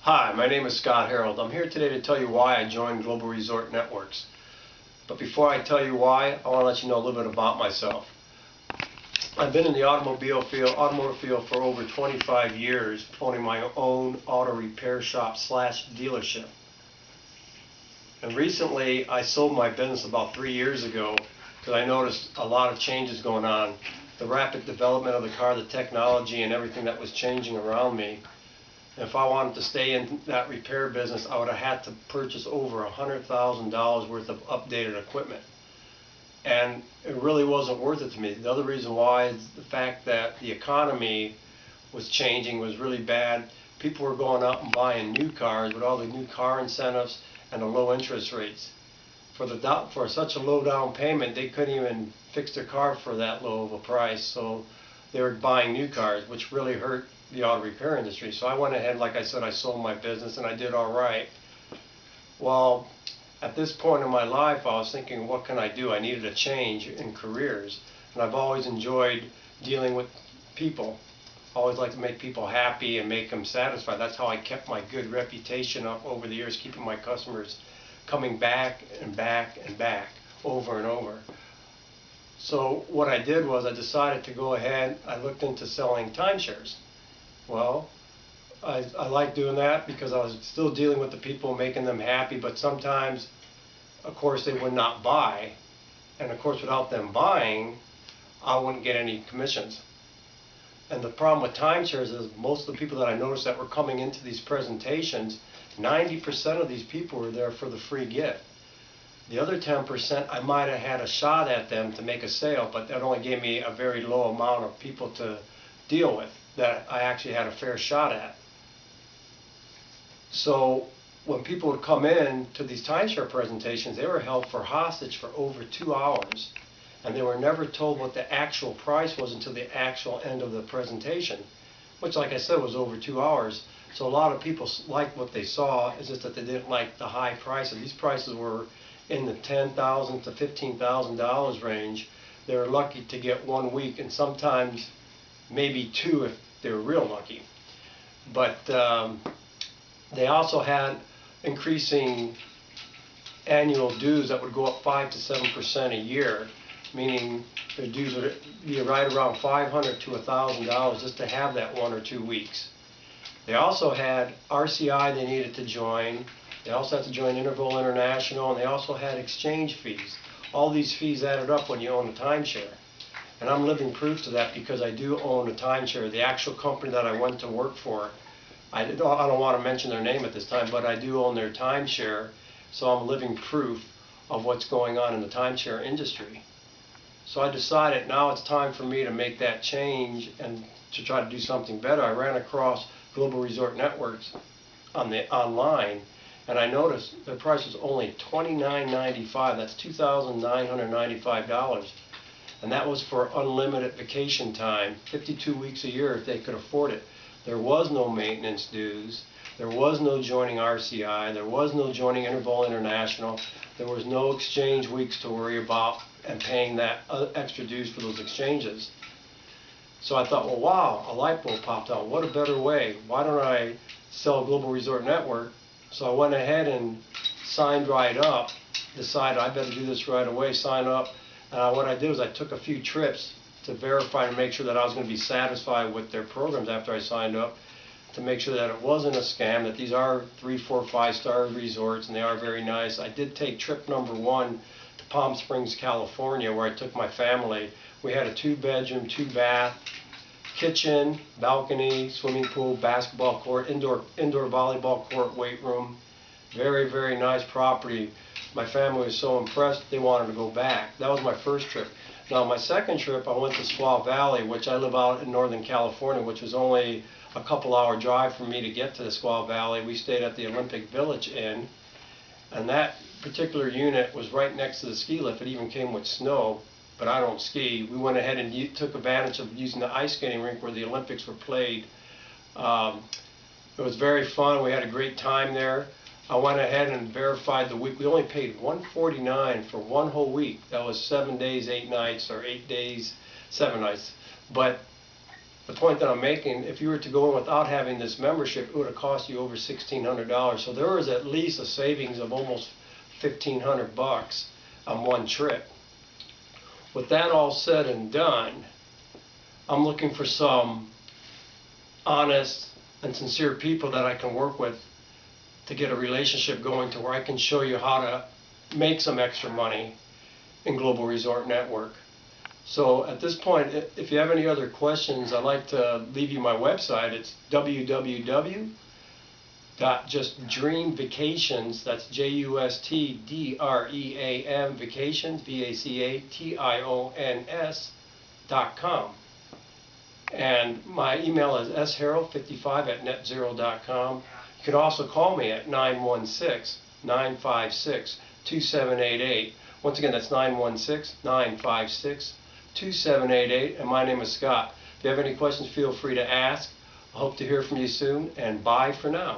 Hi, my name is Scott Herold. I'm here today to tell you why I joined Global Resort Networks. But before I tell you why, I want to let you know a little bit about myself. I've been in the automotive field for over 25 years, owning my own auto repair shop / dealership. And recently I sold my business about 3 years ago because I noticed a lot of changes going on. The rapid development of the car, the technology, and everything that was changing around me. If I wanted to stay in that repair business, I would have had to purchase over $100,000 worth of updated equipment. And it really wasn't worth it to me. The other reason why is the fact that the economy was changing, was really bad. People were going out and buying new cars with all the new car incentives and the low interest rates. For such a low down payment, they couldn't even fix their car for that low of a price. So they were buying new cars, which really hurt the auto repair industry. So I went ahead, like I said, I sold my business and I did all right. Well, at this point in my life, I was thinking, what can I do? I needed a change in careers. And I've always enjoyed dealing with people. I always like to make people happy and make them satisfied. That's how I kept my good reputation up over the years, keeping my customers coming back and back and back over and over. So what I did was I decided to go ahead, I looked into selling timeshares. Well, I like doing that because I was still dealing with the people, making them happy, but sometimes, of course, they would not buy. And of course, without them buying, I wouldn't get any commissions. And the problem with timeshares is most of the people that I noticed that were coming into these presentations, 90% of these people were there for the free gift. The other 10%, I might have had a shot at them to make a sale, but that only gave me a very low amount of people to deal with that I actually had a fair shot at. So when people would come in to these timeshare presentations, they were held for hostage for over 2 hours, and they were never told what the actual price was until the actual end of the presentation, which, like I said, was over 2 hours. So a lot of people liked what they saw, it's just that they didn't like the high prices. These prices were in the $10,000 to $15,000 range. They were lucky to get 1 week, and sometimes maybe 2 if they were real lucky. But they also had increasing annual dues that would go up 5 to 7% a year, meaning their dues would be right around $500 to $1,000 just to have that 1 or 2 weeks. They also had RCI they needed to join. They also had to join Interval International, and they also had exchange fees. All these fees added up when you own a timeshare. And I'm living proof to that because I do own a timeshare. The actual company that I went to work for, I don't want to mention their name at this time, but I do own their timeshare, so I'm living proof of what's going on in the timeshare industry. So I decided now it's time for me to make that change and to try to do something better. I ran across Global Resort Networks online, and I noticed their price was only $29.95. That's $2,995. And that was for unlimited vacation time, 52 weeks a year if they could afford it. There was no maintenance dues, there was no joining RCI, there was no joining Interval International, there was no exchange weeks to worry about and paying that extra dues for those exchanges. So I thought, well, wow, a light bulb popped out. What a better way. Why don't I sell Global Resort Network? So I went ahead and signed right up, decided I better do this right away, sign up. What I did was I took a few trips to verify and make sure that I was going to be satisfied with their programs after I signed up, to make sure that it wasn't a scam, that these are 3, 4, 5-star resorts and they are very nice. I did take trip number 1 to Palm Springs, California, where I took my family. We had a 2-bedroom, 2-bath, kitchen, balcony, swimming pool, basketball court, indoor volleyball court, weight room. Very, very nice property. My family was so impressed they wanted to go back. That was my first trip. Now my second trip, I went to Squaw Valley, which I live out in Northern California, which was only a couple-hour drive for me to get to the Squaw Valley. We stayed at the Olympic Village Inn, and that particular unit was right next to the ski lift. It even came with snow, but I don't ski. We went ahead and took advantage of using the ice skating rink where the Olympics were played. It was very fun. We had a great time there. I went ahead and verified the week. We only paid $149 for 1 whole week. That was 7 days, 8 nights, or 8 days, 7 nights. But the point that I'm making, if you were to go in without having this membership, it would have cost you over $1,600. So there was at least a savings of almost $1,500 on one trip. With that all said and done, I'm looking for some honest and sincere people that I can work with to get a relationship going to where I can show you how to make some extra money in Global Resort Network. So at this point, if you have any other questions, I'd like to leave you my website. It's www.justdreamvacations, that's JUSTDREAM vacations, VACATIONS.com. And my email is sherold55@netzero.com. You can also call me at 916-956-2788. Once again, that's 916-956-2788, and my name is Scott. If you have any questions, feel free to ask. I hope to hear from you soon, and bye for now.